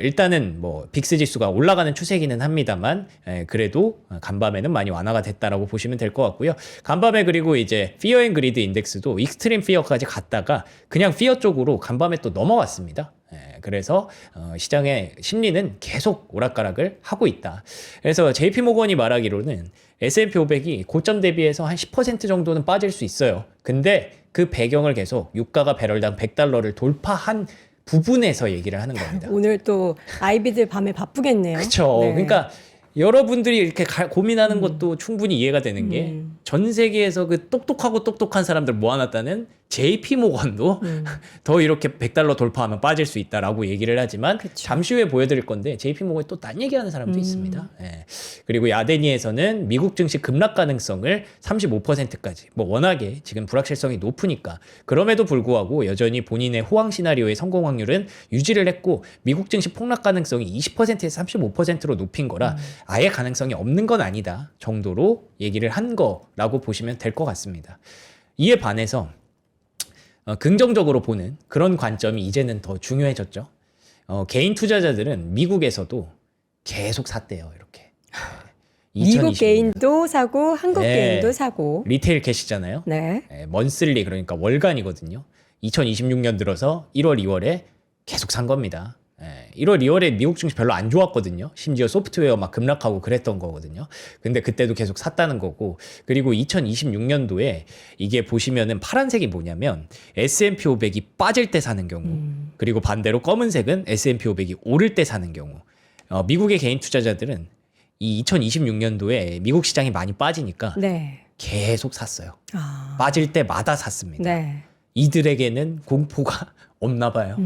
일단은 뭐 빅스 지수가 올라가는 추세기는 합니다만 그래도 간밤에는 많이 완화가 됐다라고 보시면 될 것 같고요. 간밤에 그리고 이제 피어 앤 그리드 인덱스도 익스트림 피어까지 갔다가 그냥 피어 쪽으로 간밤에 또 넘어왔습니다. 그래서 시장의 심리는 계속 오락가락을 하고 있다. 그래서 JP 모건이 말하기로는 S&P 500이 고점 대비해서 한 10% 정도는 빠질 수 있어요. 근데 그 배경을 계속 유가가 배럴당 $100를 돌파한 부분에서 얘기를 하는 겁니다. 오늘 또 아이비들 밤에 바쁘겠네요. 그렇죠. 네. 그러니까 여러분들이 이렇게 고민하는 것도 충분히 이해가 되는 게 전 세계에서 그 똑똑한 사람들 모아놨다는 JP 모건도 더 이렇게 $100 돌파하면 빠질 수 있다라고 얘기를 하지만 그쵸. 잠시 후에 보여드릴 건데 JP 모건이 또 딴 얘기하는 사람도 있습니다. 예. 그리고 야데니에서는 미국 증시 급락 가능성을 35%까지, 뭐 워낙에 지금 불확실성이 높으니까 그럼에도 불구하고 여전히 본인의 호황 시나리오의 성공 확률은 유지를 했고 미국 증시 폭락 가능성이 20%에서 35%로 높인 거라 아예 가능성이 없는 건 아니다 정도로 얘기를 한 거라고 보시면 될 것 같습니다. 이에 반해서 긍정적으로 보는 그런 관점이 이제는 더 중요해졌죠. 개인 투자자들은 미국에서도 계속 샀대요. 이렇게. 미국 2026년. 개인도 사고 한국 네. 개인도 사고. 리테일 캐시잖아요. 네. 먼슬리, 그러니까 월간이거든요. 2026년 들어서 1월, 2월에 계속 산 겁니다. 1월, 2월에 미국 증시 별로 안 좋았거든요. 심지어 소프트웨어 막 급락하고 그랬던 거거든요. 근데 그때도 계속 샀다는 거고, 그리고 2026년도에 이게 보시면은 파란색이 뭐냐면 S&P 500이 빠질 때 사는 경우, 그리고 반대로 검은색은 S&P 500이 오를 때 사는 경우. 미국의 개인 투자자들은 이 2026년도에 미국 시장이 많이 빠지니까 네. 계속 샀어요. 아. 빠질 때마다 샀습니다. 네. 이들에게는 공포가 없나 봐요.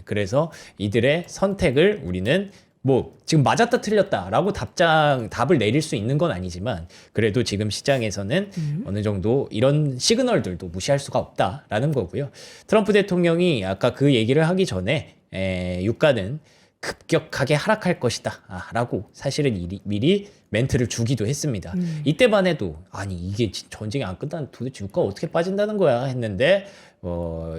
그래서 이들의 선택을 우리는 뭐 지금 맞았다 틀렸다라고 답을 내릴 수 있는 건 아니지만 그래도 지금 시장에서는 어느 정도 이런 시그널들도 무시할 수가 없다라는 거고요. 트럼프 대통령이 아까 그 얘기를 하기 전에 유가는 급격하게 하락할 것이다 라고 사실은 미리 멘트를 주기도 했습니다. 이때만 해도 아니 이게 전쟁이 안 끝나면 도대체 유가가 어떻게 빠진다는 거야 했는데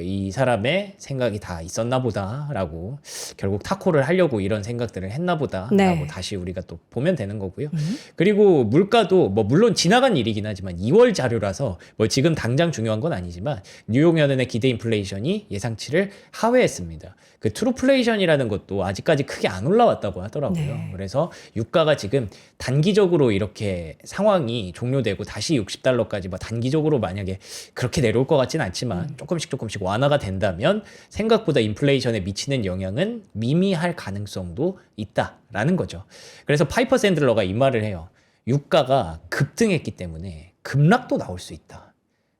이 사람의 생각이 다 있었나 보다라고, 결국 타코를 하려고 이런 생각들을 했나 보다라고 네. 다시 우리가 또 보면 되는 거고요. 그리고 물가도 뭐 물론 지나간 일이긴 하지만 2월 자료라서 뭐 지금 당장 중요한 건 아니지만 뉴욕연은의 기대 인플레이션이 예상치를 하회했습니다. 그 트루플레이션이라는 것도 아직까지 크게 안 올라왔다고 하더라고요. 네. 그래서 유가가 지금 단기적으로 이렇게 상황이 종료되고 다시 $60까지 뭐 단기적으로 만약에 그렇게 내려올 것 같진 않지만 조금씩 완화가 된다면 생각보다 인플레이션에 미치는 영향은 미미할 가능성도 있다라는 거죠. 그래서 파이퍼 샌들러가 이 말을 해요. 유가가 급등했기 때문에 급락도 나올 수 있다.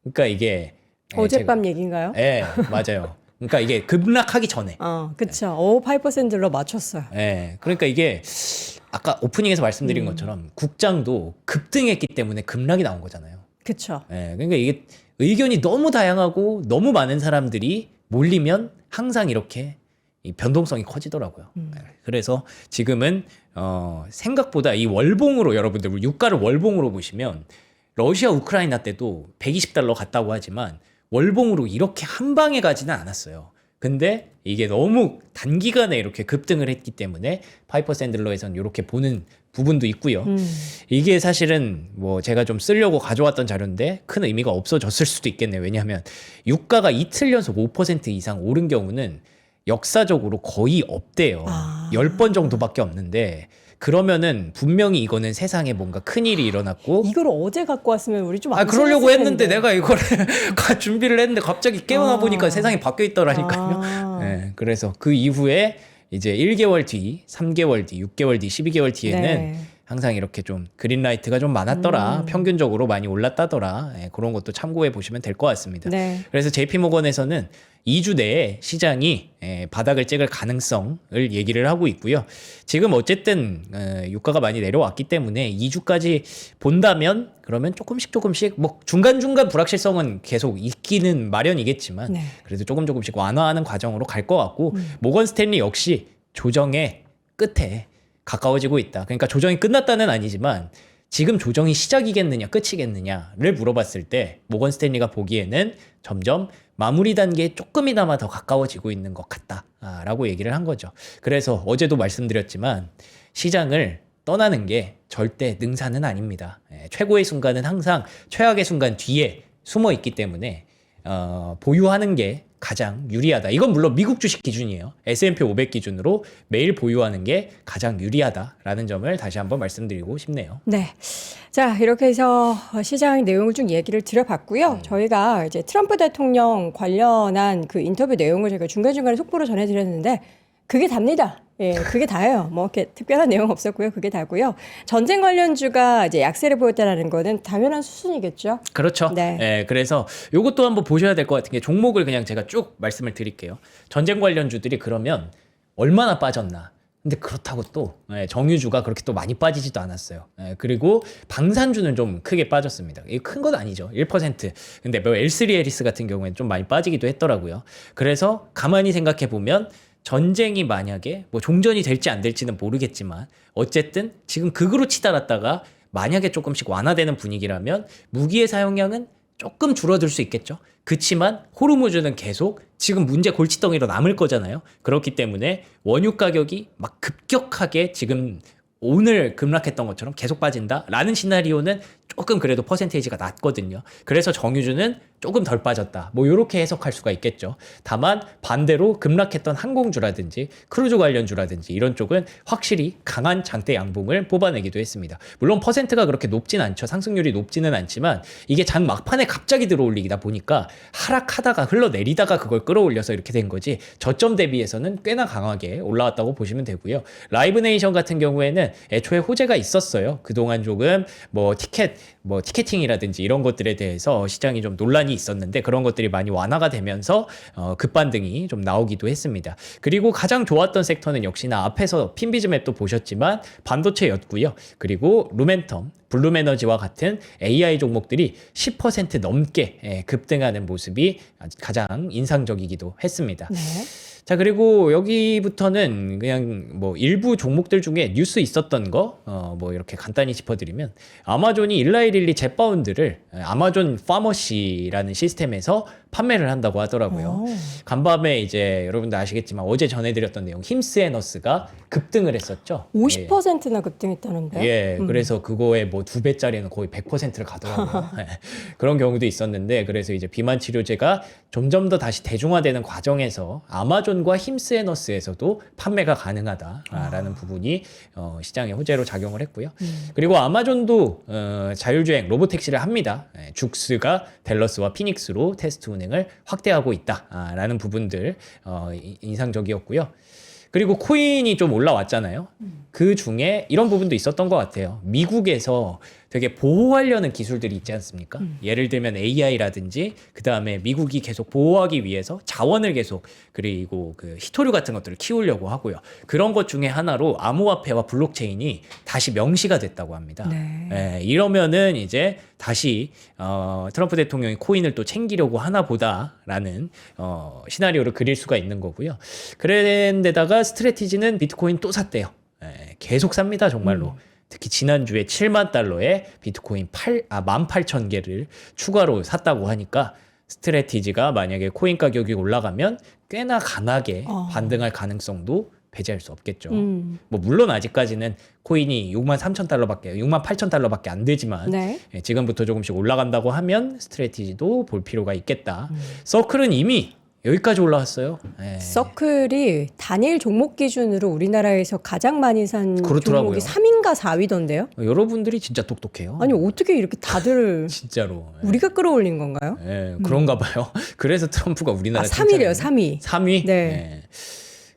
그러니까 이게 어젯밤 얘기인가요? 예, 맞아요. 그러니까 이게 급락하기 전에. 그쵸. 오, 5%로 맞췄어요. 예. 그러니까 이게 아까 오프닝에서 말씀드린 것처럼 국장도 급등했기 때문에 급락이 나온 거잖아요. 그쵸. 예. 그러니까 이게 의견이 너무 다양하고 너무 많은 사람들이 몰리면 항상 이렇게 이 변동성이 커지더라고요. 예. 그래서 지금은 생각보다 이 월봉으로 여러분들 유가를 월봉으로 보시면 러시아 우크라이나 때도 120달러 갔다고 하지만 월봉으로 이렇게 한 방에 가지는 않았어요. 근데 이게 너무 단기간에 이렇게 급등을 했기 때문에 파이퍼 샌들러에선 이렇게 보는 부분도 있고요. 이게 사실은 뭐 제가 좀 쓰려고 가져왔던 자료인데 큰 의미가 없어졌을 수도 있겠네요. 왜냐하면 유가가 이틀 연속 5% 이상 오른 경우는 역사적으로 거의 없대요. 10번 정도밖에 없는데 그러면은 분명히 이거는 세상에 뭔가 큰일이 일어났고 이걸 어제 갖고 왔으면 우리 좀 그러려고 안심했을 했는데 텐데. 내가 이거를 준비를 했는데 갑자기 깨어나 보니까 세상이 바뀌어 있더라니까요. 네, 그래서 그 이후에 이제 1개월 뒤, 3개월 뒤, 6개월 뒤, 12개월 뒤에는 네. 항상 이렇게 좀 그린라이트가 좀 많았더라. 평균적으로 많이 올랐다더라. 예, 그런 것도 참고해 보시면 될 것 같습니다. 네. 그래서 JP모건에서는 2주 내에 시장이 바닥을 찍을 가능성을 얘기를 하고 있고요. 지금 어쨌든 유가가 많이 내려왔기 때문에 2주까지 본다면 그러면 조금씩 뭐 중간중간 불확실성은 계속 있기는 마련이겠지만 네. 그래도 조금씩 완화하는 과정으로 갈 것 같고 모건 스탠리 역시 조정의 끝에 가까워지고 있다. 그러니까 조정이 끝났다는 아니지만 지금 조정이 시작이겠느냐 끝이겠느냐를 물어봤을 때 모건 스탠리가 보기에는 점점 마무리 단계에 조금이나마 더 가까워지고 있는 것 같다라고 얘기를 한 거죠. 그래서 어제도 말씀드렸지만 시장을 떠나는 게 절대 능사는 아닙니다. 최고의 순간은 항상 최악의 순간 뒤에 숨어 있기 때문에 보유하는 게 가장 유리하다. 이건 물론 미국 주식 기준이에요. S&P 500 기준으로 매일 보유하는 게 가장 유리하다라는 점을 다시 한번 말씀드리고 싶네요. 네. 자, 이렇게 해서 시장 내용을 좀 얘기를 드려봤고요. 저희가 이제 트럼프 대통령 관련한 그 인터뷰 내용을 제가 중간중간에 속보로 전해드렸는데 그게 답니다. 예, 그게 다예요. 뭐 이렇게 특별한 내용 없었고요. 그게 다고요. 전쟁 관련주가 이제 약세를 보였다라는 거는 당연한 수순이겠죠. 그렇죠. 네. 예, 그래서 요것도 한번 보셔야 될 것 같은 게 종목을 그냥 제가 쭉 말씀을 드릴게요. 전쟁 관련주들이 그러면 얼마나 빠졌나. 근데 그렇다고 또 정유주가 그렇게 또 많이 빠지지도 않았어요. 그리고 방산주는 좀 크게 빠졌습니다. 이게 큰 건 아니죠. 1%. 근데 뭐 L3 에리스 같은 경우에는 좀 많이 빠지기도 했더라고요. 그래서 가만히 생각해 보면 전쟁이 만약에 뭐 종전이 될지 안 될지는 모르겠지만 어쨌든 지금 극으로 치달았다가 만약에 조금씩 완화되는 분위기라면 무기의 사용량은 조금 줄어들 수 있겠죠. 그치만 호르무즈는 계속 지금 문제 골칫덩이로 남을 거잖아요. 그렇기 때문에 원유 가격이 막 급격하게 지금 오늘 급락했던 것처럼 계속 빠진다라는 시나리오는 조금 그래도 퍼센테이지가 낮거든요. 그래서 정유주는 조금 덜 빠졌다. 뭐 이렇게 해석할 수가 있겠죠. 다만 반대로 급락했던 항공주라든지 크루즈 관련주라든지 이런 쪽은 확실히 강한 장대 양봉을 뽑아내기도 했습니다. 물론 퍼센트가 그렇게 높진 않죠. 상승률이 높지는 않지만 이게 장 막판에 갑자기 들어올리다 보니까 하락하다가 흘러내리다가 그걸 끌어올려서 이렇게 된 거지 저점 대비해서는 꽤나 강하게 올라왔다고 보시면 되고요. 라이브네이션 같은 경우에는 애초에 호재가 있었어요. 그동안 조금 뭐 티켓팅이라든지 이런 것들에 대해서 시장이 좀 논란이 있었는데 그런 것들이 많이 완화가 되면서 급반등이 좀 나오기도 했습니다. 그리고 가장 좋았던 섹터는 역시나 앞에서 핀비즈맵도 보셨지만 반도체였고요. 그리고 루멘텀, 블룸에너지와 같은 AI 종목들이 10% 넘게 급등하는 모습이 가장 인상적이기도 했습니다. 네. 자, 그리고 여기부터는 그냥 뭐 일부 종목들 중에 뉴스 있었던 거, 뭐 이렇게 간단히 짚어드리면 아마존이 일라이릴리 젯바운드를 아마존 파머시라는 시스템에서 판매를 한다고 하더라고요. 간밤에 이제 여러분들 아시겠지만 어제 전해드렸던 내용 힘스에너스가 급등을 했었죠. 50%나 급등했다는데. 예, 그래서 그거에 뭐 2배짜리는 거의 100%를 가더라고요. 그런 경우도 있었는데, 그래서 이제 비만 치료제가 점점 더 다시 대중화되는 과정에서 아마존과 힘스에너스에서도 판매가 가능하다라는 부분이 시장의 호재로 작용을 했고요. 그리고 아마존도 자율주행 로보택시를 합니다. 죽스가 댈러스와 피닉스로 테스트 운행을 확대하고 있다라는 부분들 인상적이었고요. 그리고 코인이 좀 올라왔잖아요. 그 중에 이런 부분도 있었던 것 같아요. 미국에서 되게 보호하려는 기술들이 있지 않습니까? 예를 들면 AI라든지 그다음에 미국이 계속 보호하기 위해서 자원을 계속 그리고 그 희토류 같은 것들을 키우려고 하고요. 그런 것 중에 하나로 암호화폐와 블록체인이 다시 명시가 됐다고 합니다. 네. 예, 이러면은 이제 다시 트럼프 대통령이 코인을 또 챙기려고 하나 보다라는 시나리오를 그릴 수가 있는 거고요. 그런데다가 스트래티지는 비트코인 또 샀대요. 예, 계속 삽니다, 정말로. 특히 지난주에 7만 달러에 비트코인 18,000개를 추가로 샀다고 하니까 스트래티지가 만약에 코인 가격이 올라가면 꽤나 강하게 반등할 가능성도 배제할 수 없겠죠. 뭐 물론 아직까지는 코인이 63,000달러밖에 안 되지만 네. 예, 지금부터 조금씩 올라간다고 하면 스트래티지도 볼 필요가 있겠다. 서클은 이미 여기까지 올라왔어요. 예. 서클이 단일 종목 기준으로 우리나라에서 가장 많이 산 그렇더라고요. 종목이 3인가 4위던데요? 여러분들이 진짜 똑똑해요. 아니 어떻게 이렇게 다들 진짜로. 예. 우리가 끌어올린 건가요? 예, 그런가 봐요. 그래서 트럼프가 우리나라 3위래요, 3위. 3위? 네. 예.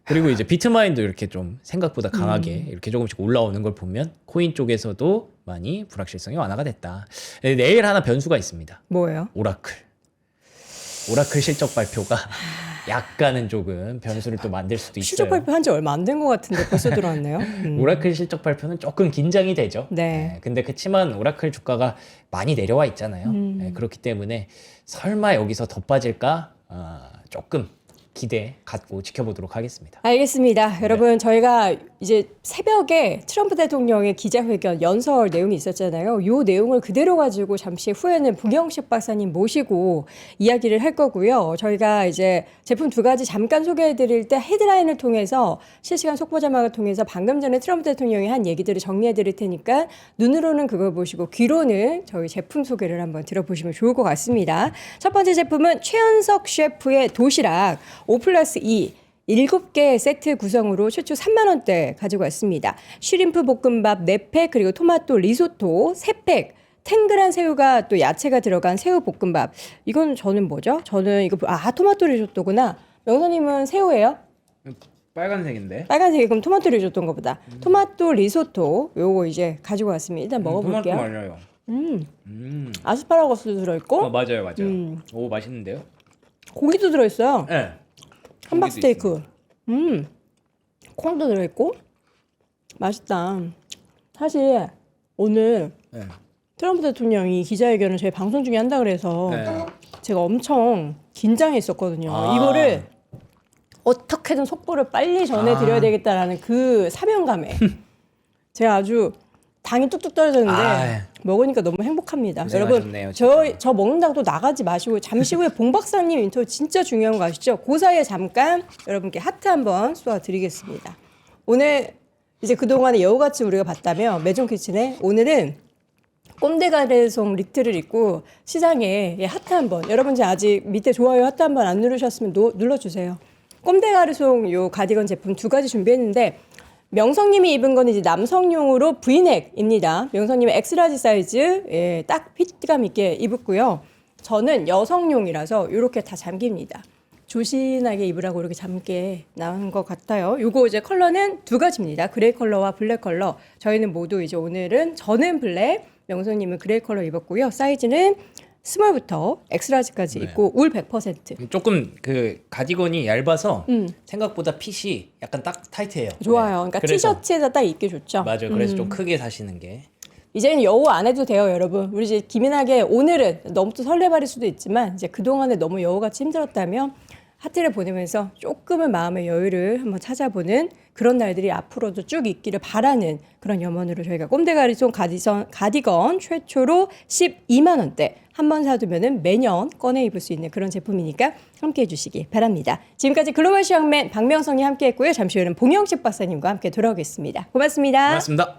그리고 이제 비트마인도 이렇게 좀 생각보다 강하게 이렇게 조금씩 올라오는 걸 보면 코인 쪽에서도 많이 불확실성이 완화가 됐다. 예, 내일 하나 변수가 있습니다. 뭐예요? 오라클 실적 발표가 약간은 조금 변수를 또 만들 수도 있어요. 실적 발표한 지 얼마 안 된 것 같은데 벌써 들어왔네요. 오라클 실적 발표는 조금 긴장이 되죠. 네. 예, 근데 그치만 오라클 주가가 많이 내려와 있잖아요. 예, 그렇기 때문에 설마 여기서 더 빠질까? 조금 기대 갖고 지켜보도록 하겠습니다. 알겠습니다. 여러분 저희가 이제 새벽에 트럼프 대통령의 기자회견 연설 내용이 있었잖아요. 이 내용을 그대로 가지고 잠시 후에는 부경식 박사님 모시고 이야기를 할 거고요. 저희가 이제 제품 두 가지 잠깐 소개해 드릴 때 헤드라인을 통해서 실시간 속보 자막을 통해서 방금 전에 트럼프 대통령이 한 얘기들을 정리해 드릴 테니까 눈으로는 그걸 보시고 귀로는 저희 제품 소개를 한번 들어보시면 좋을 것 같습니다. 첫 번째 제품은 최현석 셰프의 도시락 5+2 7개 세트 구성으로 최초 3만 원대 가지고 왔습니다. 쉬림프 볶음밥 4팩 그리고 토마토 리소토 3팩 탱글한 새우가 또 야채가 들어간 새우 볶음밥. 이건 저는 뭐죠? 저는 이거 토마토 리소토구나. 명사님은 새우예요? 빨간색인데? 빨간색이 그럼 토마토 리소토인가 보다. 토마토 리소토 요거 이제 가지고 왔습니다. 일단 먹어볼게요. 토마토 말려요. 아스파라거스도 들어있고 맞아요. 오, 맛있는데요? 고기도 들어있어요. 네. 함박 스테이크. 콩도 들어있고 맛있다. 사실 오늘 네. 트럼프 대통령이 기자회견을 저희 방송 중에 한다 그래서 네. 제가 엄청 긴장했었거든요. 이거를 어떻게든 속보를 빨리 전해드려야 되겠다라는 그 사명감에 제가 아주 당이 뚝뚝 떨어졌는데 먹으니까 너무 행복합니다. 고생하셨네요, 여러분 저 먹는다고 또 나가지 마시고 잠시 후에 봉 박사님 인터뷰 진짜 중요한 거 아시죠? 그 사이에 잠깐 여러분께 하트 한번 쏘아드리겠습니다. 오늘 이제 그동안에 여우같이 우리가 봤다면 매종 키친에 오늘은 꼼데가래송 리트를 입고 시장에 하트 한번 여러분 아직 밑에 좋아요 하트 한번 안 누르셨으면 눌러주세요. 꼼데가르송 요 가디건 제품 두 가지 준비했는데 명성님이 입은 건 이제 남성용으로 브이넥입니다. 명성님은 엑스라지 사이즈 딱 핏감 있게 입었고요. 저는 여성용이라서 이렇게 다 잠깁니다. 조신하게 입으라고 이렇게 잠게 나온 것 같아요. 요거 이제 컬러는 두 가지입니다. 그레이 컬러와 블랙 컬러. 저희는 모두 이제 오늘은 저는 블랙, 명성님은 그레이 컬러 입었고요. 사이즈는 스몰부터 엑스라지까지 있고 울 100%. 조금 그 가디건이 얇아서 생각보다 핏이 약간 딱 타이트해요. 좋아요. 그러니까 그래서, 티셔츠에다 딱 입기 좋죠. 맞아요. 그래서 좀 크게 사시는 게. 이제는 여우 안 해도 돼요, 여러분. 우리 이제 기민하게 오늘은 너무 또 설레발일 수도 있지만 이제 그동안에 너무 여우같이 힘들었다면 하트를 보내면서 조금은 마음의 여유를 한번 찾아보는 그런 날들이 앞으로도 쭉 있기를 바라는 그런 염원으로 저희가 꼼데가리송 가디건 최초로 12만 원대 한 번 사두면은 매년 꺼내 입을 수 있는 그런 제품이니까 함께 해주시기 바랍니다. 지금까지 글로벌 시황맨 박명성이 함께했고요. 잠시 후에는 봉영식 박사님과 함께 돌아오겠습니다. 고맙습니다. 고맙습니다.